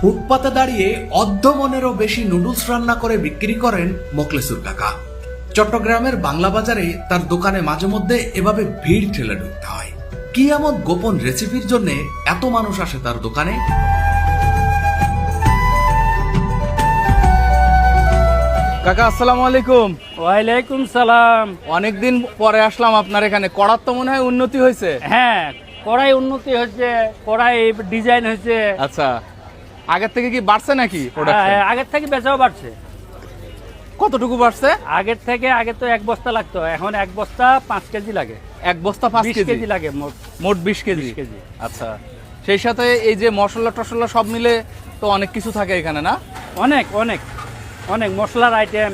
ফুটপাতে দাঁড়িয়ে অর্ধমনেরও বেশি নুডলস রান্না করে বিক্রি করেন মোখলেসুর কাকা। চট্টগ্রামের বাংলা বাজারে তার দোকানে মাঝে মধ্যে এভাবে ভিড় ঠেলে ঢুকতে হয়। কি এমন গোপন রেসিপির জন্য এত মানুষ আসে তার দোকানে? কাকা আসসালামু আলাইকুম। ওয়ালাইকুম সালাম। অনেকদিন পরে আসলাম আপনার এখানে। কড়ার তো মনে হয় উন্নতি হয়েছে। হ্যাঁ, কড়াই উন্নতি হয়েছে, কড়াই ডিজাইন হয়েছে। আচ্ছা, আগের থেকে কি বাড়ছে নাকি প্রোডাকশন? হ্যাঁ, আগের থেকে বেচাও বাড়ছে। কতটুকু বাড়ছে? আগে তো 1 বস্তা লাগতো, এখন 1 বস্তা 5 কেজি লাগে। 1 বস্তা 5 20 কেজি লাগে মোট 20 কেজি। 20 কেজি। আচ্ছা, সেই সাথে এই যে মশলা টশলা সব মিলে তো অনেক কিছু থাকে এখানে না? অনেক অনেক অনেক মশলার আইটেম,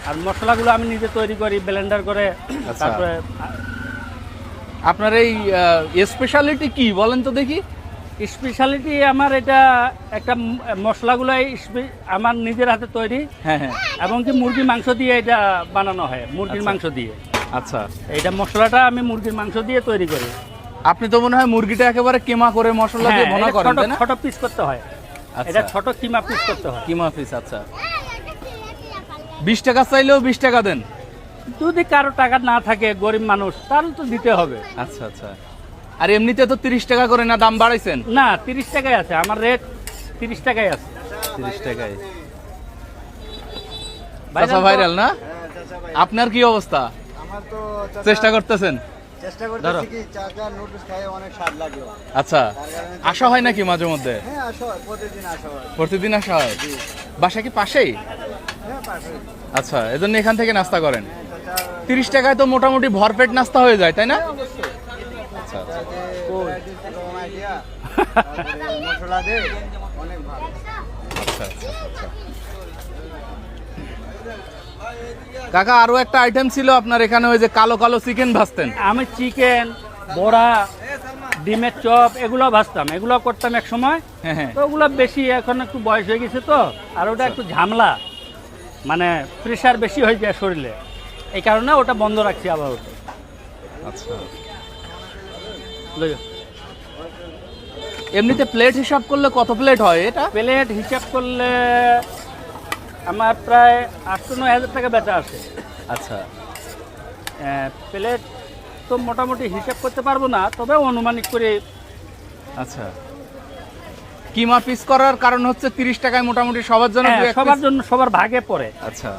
আর মশলাগুলো আমি নিজে তৈরি করি ব্লেন্ডার করে। আচ্ছা। তারপরে আপনার এই স্পেশালিটি কি বলেন তো দেখি? স্পেশালিটি আমার এটা একটা মশলাগুলাই আমার নিজের হাতে তৈরি। হ্যাঁ হ্যাঁ। এবং কি মুরগির মাংস দিয়ে এটা বানানো হয়, মুরগির আচ্ছা। মাংস দিয়ে। আচ্ছা, এইটা মশলাটা আমি মুরগির মাংস দিয়ে তৈরি করি। আপনি তো মনে হয় মুরগিটা একেবারে কিমা করে মশলা দিয়ে ভুনা করেন তাই না? ছোট পিস করতে হয়। আচ্ছা। এটা ছোট কিমা পিস করতে হয়। কিমা পিস। আচ্ছা, 20 টাকা চাইলেও 20 টাকা দেন? যদি কারো টাকা না থাকে, গরিব মানুষ, তাহলে তো দিতে হবে। আচ্ছা আচ্ছা। আর এমনিতে তো 30 টাকা করে না দাম বাড়াইছেন? না, 30 টাকাই আছে, আমার রেট 30 টাকাই আছে। 30 টাকায় ভাইরাল চাচা তো- ভাইরাল না? আপনার কি অবস্থা? আমার তো চেষ্টা করতেছেন? চেষ্টা ধরো। করতেছি কি চাচা নুডলস খাই অনেক স্বাদ লাগলো। আচ্ছা, তার কারণে আসা হয় নাকি মাঝে মধ্যে? হ্যাঁ আসো, প্রতিদিন আসা হয়। প্রতিদিন আসা হয়? বাসা কি পাশেই? হ্যাঁ পাশে। আচ্ছা, এজন্য এখান থেকে নাস্তা করেন। চাচা 30 টাকায় তো মোটামুটি ভরপেট নাস্তা হয়ে যায় তাই না? অবশ্যই আচ্ছা আচ্ছা। যে varieties এরকম idea, তারপরে মশলা দে অনেক ভালো। আচ্ছা আচ্ছা আচ্ছা। কাকা, আরো একটা আইটেম ছিল আপনার এখানে, ওই যে কালো কালো চিকেন ভাজতেন। আমি চিকেন, বড়া, ডিমের চপ এগুলো ভাজতাম, এগুলো করতাম এক সময়। হ্যাঁ হ্যাঁ। তো ওগুলো বেশি, এখন একটু বয়স হয়ে গেছে তো, আর ওটা একটু ঝামেলা, মানে প্রেশার বেশি হয়ে যায় শরীরে, এই কারণে ওটা বন্ধ রাখছি আবার। ওটা আচ্ছা। এমনিতে প্লেট হিসাব করলে কত প্লেট হয় এটা? প্লেট হিসাব করলে আমার প্রায় 8-9 হাজার টাকা বেচা আসে। আচ্ছা প্লেট তো মোটামুটি হিসাব করতে পারবো না, তবে অনুমানিক করে। আচ্ছা, কিমা পিস করার কারণ হচ্ছে 30 টাকায় মোটামুটি সবার জন্য হ্যাঁ, দু এক সবার piece- জন্য, সবার ভাগে পড়ে। আচ্ছা।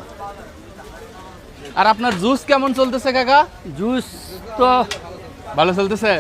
আর আপনার জুস কেমন চলতেছে কাকা? জুস তো ভালো চলতেছে?